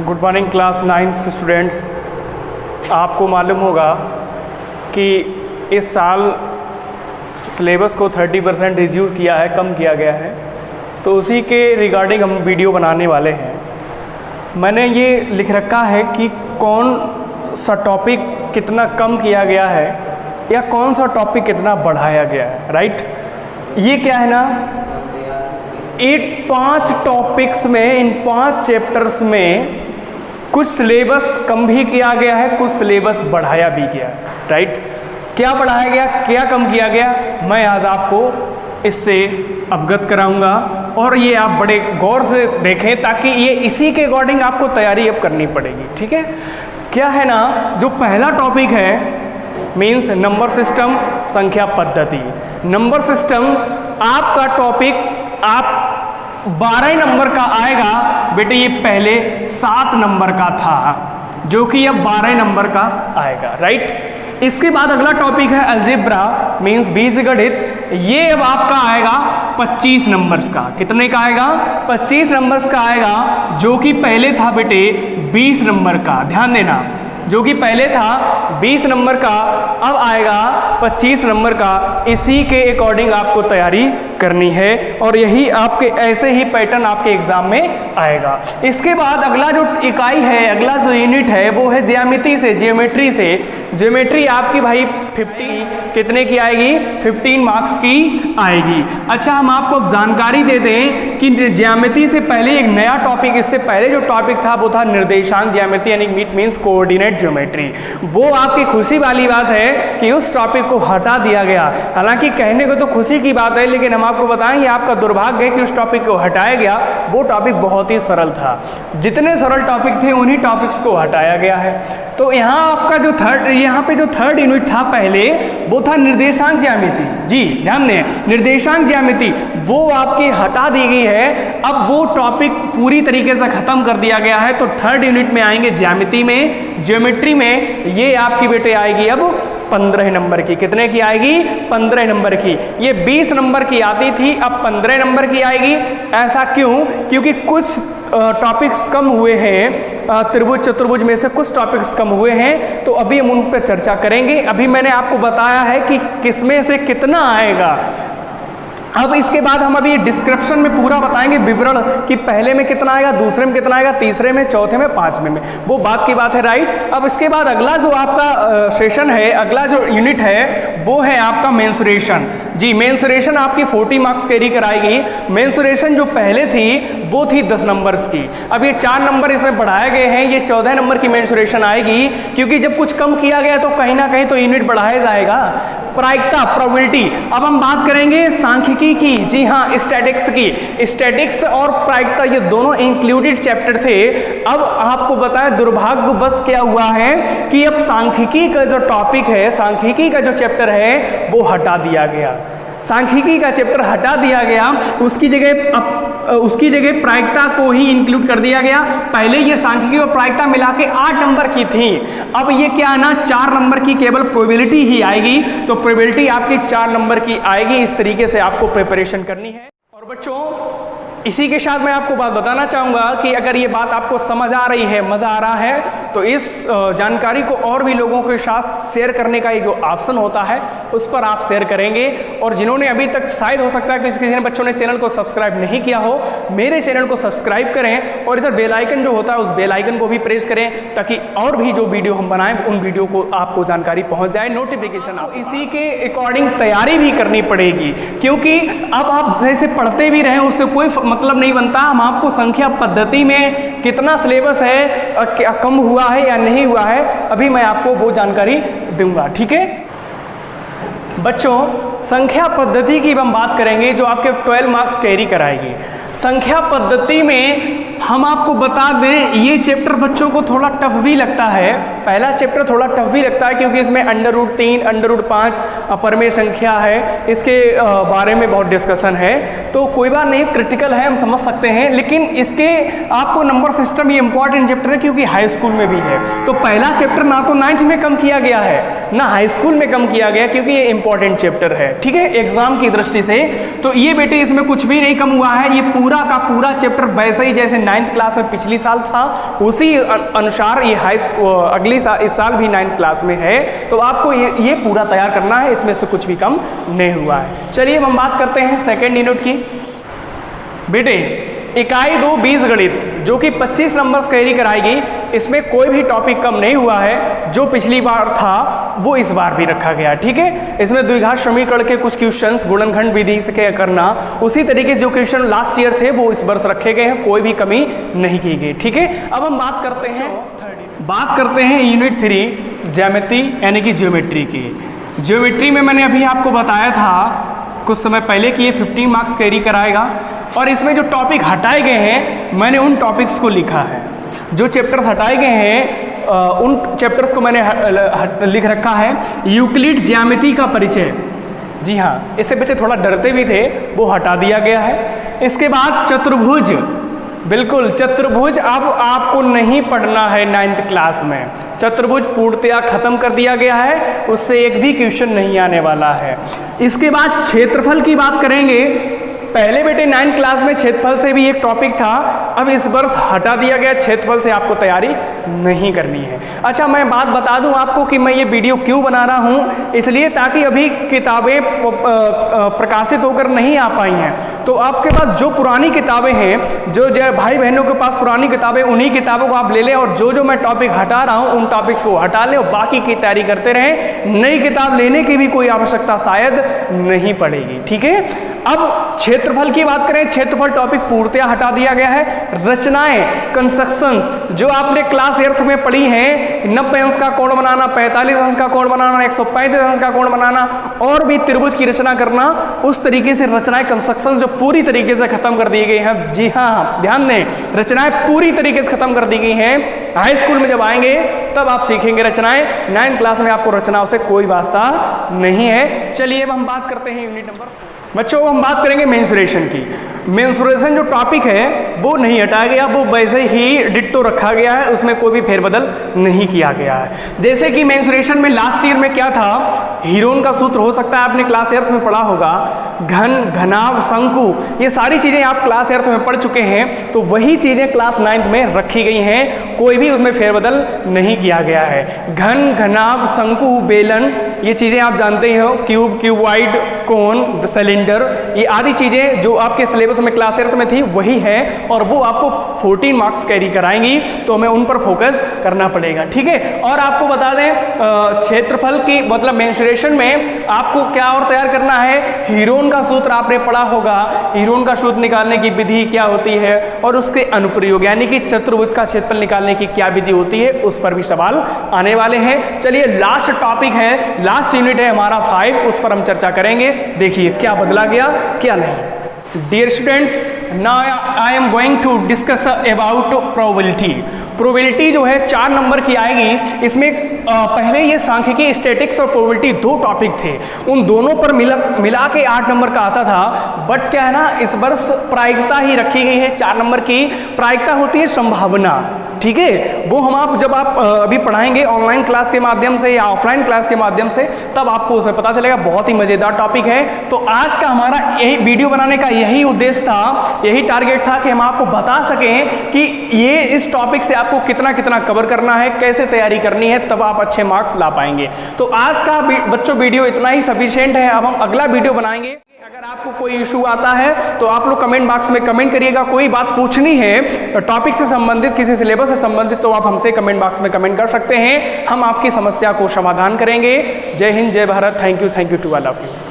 Good morning class 9th students. आपको मालूम होगा कि इस साल सिलेबस को 30% रिड्यूस किया है, कम किया गया है, तो उसी के रिगार्डिंग हम वीडियो बनाने वाले हैं। मैंने ये लिख रखा है कि कौन सा टॉपिक कितना कम किया गया है या कौन सा टॉपिक कितना बढ़ाया गया है, राइट। ये क्या है ना, 5 टॉपिक्स में, इन 5 चैप्टर्स में कुछ सिलेबस कम भी किया गया है, कुछ सिलेबस बढ़ाया भी गया है, राइट। क्या बढ़ाया गया, क्या कम किया गया, मैं आज आपको इससे अवगत कराऊंगा और ये आप बड़े गौर से देखें ताकि ये इसी के अकॉर्डिंग आपको तैयारी अब करनी पड़ेगी, ठीक है। क्या है ना, जो पहला टॉपिक है मीन्स नंबर सिस्टम, संख्या पद्धति। नंबर सिस्टम आपका टॉपिक आप 12 नंबर का आएगा बेटे, ये पहले 7 नंबर का था जो कि अब 12 नंबर का आएगा, राइट। इसके बाद अगला टॉपिक है अलजेब्रा मीन्स बीजगणित। ये अब आपका आएगा 25 नंबर्स का। कितने का आएगा, 25 नंबर्स का आएगा, जो कि पहले था बेटे 20 नंबर का। ध्यान देना, जो कि पहले था 20 नंबर का अब आएगा 25 नंबर का। इसी के अकॉर्डिंग आपको तैयारी करनी है और यही आपके ऐसे ही पैटर्न आपके एग्जाम में आएगा। इसके बाद अगला जो इकाई है, अगला जो यूनिट है वो है ज्यामिति से, ज्योमेट्री से। ज्योमेट्री आपकी भाई 50 कितने की आएगी, 15 मार्क्स की आएगी। अच्छा, हम आपको जानकारी दे दें कि ज्यामिति से पहले एक नया टॉपिक, इससे पहले जो टॉपिक था वो था निर्देशांक ज्यामिति यानी मीन्स कोऑर्डिनेट ज्योमेट्री। वो आपकी खुशी वाली बात है कि उस टॉपिक को हटा दिया गया। हालांकि कहने को तो खुशी की बात है, लेकिन हम आपको बताएं ये आपका दुर्भाग्य है कि उस टॉपिक को हटाया गया। वो टॉपिक बहुत ही सरल था, जितने सरल टॉपिक थे उन्हीं टॉपिक्स को हटाया गया है। तो यहाँ आपका जो यहाँ पे जो थर्ड यूनिट था पहले वो था निर्देशांक ज्यामिति। जी ध्यान दें, निर्देशांक ज्यामिति वो आपकी हटा दी गई है। अब वो टॉपिक पूरी तरीके से खत्म कर दिया गया है। तो थर्ड यूनिट में आएंगे ज्यामिति में, ज्योमेट्री में। ये आपकी बेटे आएगी अब 15 नंबर की। कितने की आएगी, 15 नंबर की। ये 20 नंबर की आती थी, अब 15 नंबर की आएगी। ऐसा क्यों, क्योंकि कुछ टॉपिक्स कम हुए हैं, त्रिभुज चतुर्भुज में से कुछ टॉपिक्स कम हुए हैं, तो अभी हम उन पर चर्चा करेंगे। अभी मैंने आपको बताया है कि किसमें से कितना आएगा। अब इसके बाद हम अभी डिस्क्रिप्शन में पूरा बताएंगे विवरण कि पहले में कितना आएगा, दूसरे में कितना आएगा, तीसरे में, चौथे में, 5वें में। वो बात की बात है, राइट। अब इसके बाद अगला जो आपका सेशन है, अगला जो यूनिट है वो है आपका मेंसुरेशन। जी, मेंसुरेशन आपकी 40 मार्क्स कैरी कराएगी। मेंसुरेशन जो पहले थी वो थी 10 नंबर्स की। अब ये 4 नंबर इसमें बढ़ाए गए हैं, ये 14 नंबर की मेंसुरेशन आएगी, क्योंकि जब कुछ कम किया गया तो कहीं ना कहीं तो यूनिट बढ़ाया जाएगा। प्रायिकता, प्रोबेबिलिटी। अब हम बात करेंगे सांख्यिकी की। जी हाँ, स्टैटिक्स की। स्टैटिक्स और प्रायिकता ये दोनों इंक्लूडेड चैप्टर थे। अब आपको बताएं दुर्भाग्य बस क्या हुआ है कि अब सांख्यिकी का जो टॉपिक है, सांख्यिकी का जो चैप्टर है वो हटा दिया गया। सांख्यिकी का चैप्टर हटा दिया गया, उसकी जगह प्रायिकता को ही इंक्लूड कर दिया गया। पहले ये सांख्यिकी और प्रायिकता मिला के 8 नंबर की थी। अब ये क्या है ना, 4 नंबर की केवल प्रोबेबिलिटी ही आएगी। तो प्रोबेबिलिटी आपकी 4 नंबर की आएगी। इस तरीके से आपको प्रिपरेशन करनी है। और बच्चों, इसी के साथ मैं आपको बात बताना चाहूँगा कि अगर ये बात आपको समझ आ रही है, मज़ा आ रहा है, तो इस जानकारी को और भी लोगों के साथ शेयर करने का ये जो ऑप्शन होता है उस पर आप शेयर करेंगे। और जिन्होंने अभी तक, शायद हो सकता है कि किसी ने बच्चों ने चैनल को सब्सक्राइब नहीं किया हो, मेरे चैनल को सब्सक्राइब करें और इधर बेल आइकन जो होता है उस बेल आइकन को भी प्रेस करें ताकि और भी जो वीडियो हम बनाएं उन वीडियो को आपको जानकारी पहुँच जाए, नोटिफिकेशन। आप इसी के अकॉर्डिंग तैयारी भी करनी पड़ेगी, क्योंकि अब आप जैसे पढ़ते भी रहें उससे कोई मतलब नहीं बनता। हम आपको संख्या पद्धति में कितना सिलेबस है, क्या कम हुआ है या नहीं हुआ है, अभी मैं आपको वो जानकारी दूंगा, ठीक है बच्चों। संख्या पद्धति की हम बात करेंगे जो आपके 12 मार्क्स कैरी कराएगी। संख्या पद्धति में हम आपको बता दें, ये चैप्टर बच्चों को थोड़ा टफ भी लगता है। पहला चैप्टर थोड़ा टफ भी लगता है क्योंकि इसमें √3, √5 अपरमेय संख्या है, इसके बारे में बहुत डिस्कशन है। तो कोई बात नहीं, क्रिटिकल है, हम समझ सकते हैं, लेकिन इसके आपको नंबर सिस्टम ये इंपॉर्टेंट चैप्टर है क्योंकि हाई स्कूल में भी है। तो पहला चैप्टर ना तो 9th में कम किया गया है ना हाई स्कूल में कम किया गया, क्योंकि ये इंपॉर्टेंट चैप्टर है, ठीक है, एग्जाम की दृष्टि से। तो ये बेटे इसमें कुछ भी नहीं कम हुआ है, ये पूरा का पूरा चैप्टर वैसे ही जैसे 9th क्लास में पिछली साल था उसी अनुसार ये अगली साल इस साल भी 9th क्लास में है। तो आपको ये पूरा तैयार करना है, इसमें से कुछ भी कम नहीं हुआ है। चलिए हम बात करते हैं सेकेंड यूनिट की। बेटे इकाई 2 बीजगणित जो कि 25 नंबर्स कैरी कराएगी, इसमें कोई भी टॉपिक कम नहीं हुआ है। जो पिछली बार था वो इस बार भी रखा गया, ठीक है। इसमें द्विघात समीकरण के कुछ क्वेश्चंस गुणनखंड विधि से करना, उसी तरीके से जो क्वेश्चन लास्ट ईयर थे वो इस वर्ष रखे गए हैं, कोई भी कमी नहीं की गई, ठीक है। अब हम बात करते हैं यूनिट 3 ज्यामिति यानी कि ज्योमेट्री की। ज्योमेट्री में मैंने अभी आपको बताया था कुछ समय पहले कि ये 15 मार्क्स कैरी कराएगा, और इसमें जो टॉपिक हटाए गए हैं मैंने उन टॉपिक्स को लिखा है। जो चैप्टर्स हटाए गए हैं उन चैप्टर्स को मैंने लिख रखा है। यूक्लिड ज्यामिति का परिचय, जी हाँ, इससे पीछे थोड़ा डरते भी थे, वो हटा दिया गया है। इसके बाद चतुर्भुज, बिल्कुल चतुर्भुज अब आपको नहीं पढ़ना है 9th क्लास में। चतुर्भुज पूर्णतया खत्म कर दिया गया है, उससे एक भी क्वेश्चन नहीं आने वाला है। इसके बाद क्षेत्रफल की बात करेंगे। पहले बेटे 9th क्लास में क्षेत्रफल से भी एक टॉपिक था, अब इस वर्ष हटा दिया गया, क्षेत्रफल से आपको तैयारी नहीं करनी है। अच्छा, मैं बात बता दूं आपको कि मैं ये वीडियो क्यों बना रहा हूं, इसलिए ताकि अभी किताबें प्रकाशित होकर नहीं आ पाई हैं, तो आपके पास जो पुरानी किताबें हैं, जो भाई बहनों के पास पुरानी किताबें, उन्हीं किताबों को आप ले लें, और जो मैं टॉपिक हटा रहा हूं उन टॉपिक्स को हटा लें और बाकी की तैयारी करते रहें। नई किताब लेने की भी कोई आवश्यकता शायद नहीं पड़ेगी, ठीक है। अब क्षेत्रफल की बात करें, क्षेत्रफल टॉपिक पूर्णतया हटा दिया गया है। रचनाएं, कंस्ट्रक्शंस जो आपने क्लास 8th में पढ़ी हैं, 90 अंश का कोण बनाना, 45 अंश का कोण बनाना, 135 अंश का कोण बनाना, और भी त्रिभुज की रचना करना, उस तरीके से रचनाएं कंस्ट्रक्शंस जो पूरी तरीके से खत्म कर दी गई हैं। जी हाँ, ध्यान दें, रचनाएं पूरी तरीके से खत्म कर दी गई हैं। हाई स्कूल में जब आएंगे तब आप सीखेंगे रचनाएं, 9th क्लास में आपको रचनाओं से कोई वास्ता नहीं है। चलिए अब हम बात करते हैं यूनिट नंबर 4। बच्चों हम बात करेंगे मेंसुरेशन की। मेंसुरेशन जो टॉपिक है वो नहीं हटाया गया, वो वैसे ही डिट्टो रखा गया है, उसमें कोई भी फेरबदल नहीं किया गया है। जैसे कि मेंसुरेशन में लास्ट ईयर में क्या था, हीरोन का सूत्र हो सकता है आपने क्लास 8th में पढ़ा होगा, घन, घनाभ, शंकु, ये सारी चीजें आप क्लास 8th में पढ़ चुके हैं। तो वही चीजें क्लास 9th में रखी गई हैं, कोई भी उसमें फेरबदल नहीं किया गया है। घन, घनाभ, शंकु, बेलन, ये चीजें आप जानते ही हो, क्यूब, क्यूबॉइड, कोन, सिलेंडर, ये आदि चीजें जो आपके सिलेबस में क्लास 8th में थी वही है, और वो आपको 14 मार्क्स कैरी कराएंगी, तो हमें उन पर फोकस करना पड़ेगा, ठीक है। और आपको बता दें क्षेत्रफल की मतलब मेंसुरेशन में आपको क्या और तैयार करना है, हीरोन का सूत्र आपने पढ़ा होगा, हीरोन का सूत्र निकालने की विधि क्या होती है, और उसके अनुप्रयोग यानी कि चतुर्भुज का क्षेत्रफल निकालने की क्या विधि होती है, उस पर भी सवाल आने वाले हैं। चलिए लास्ट टॉपिक है, लास्ट यूनिट है हमारा 5, उस पर हम चर्चा करेंगे। देखिए क्या बदला गया क्या नहीं। Dear students, now I am going to discuss about probability. Probability जो है 4 नंबर की आएगी। इसमें पहले ये सांख्यिकी, स्टैटिक्स और प्रोबेबिलिटी 2 टॉपिक थे, उन दोनों पर मिला के 8 नंबर का आता था। बट क्या है ना, इस वर्ष प्रायिकता ही रखी गई है 4 नंबर की। प्रायिकता होती है संभावना, ठीक है। वो हम आप जब आप अभी पढ़ाएंगे ऑनलाइन क्लास के माध्यम से या ऑफलाइन क्लास के माध्यम से, तब आपको उसमें पता चलेगा। बहुत ही मजेदार टॉपिक है। तो आज का हमारा यही वीडियो बनाने का यही उद्देश्य था, यही टारगेट था कि हम आपको बता सकें कि ये इस टॉपिक से आपको कितना कितना कवर करना है, कैसे तैयारी करनी है, तब आप अच्छे मार्क्स ला पाएंगे। तो आज का बच्चों वीडियो इतना ही सफिशिएंट है। अब हम अगला वीडियो बनाएंगे। अगर आपको कोई इशू आता है तो आप लोग कमेंट बॉक्स में कमेंट करिएगा। कोई बात पूछनी है टॉपिक से संबंधित, किसी सिलेबस से संबंधित, तो आप हमसे कमेंट बॉक्स में कमेंट कर सकते हैं। हम आपकी समस्या को समाधान करेंगे। जय हिंद, जय Bharat. Thank you to all of you.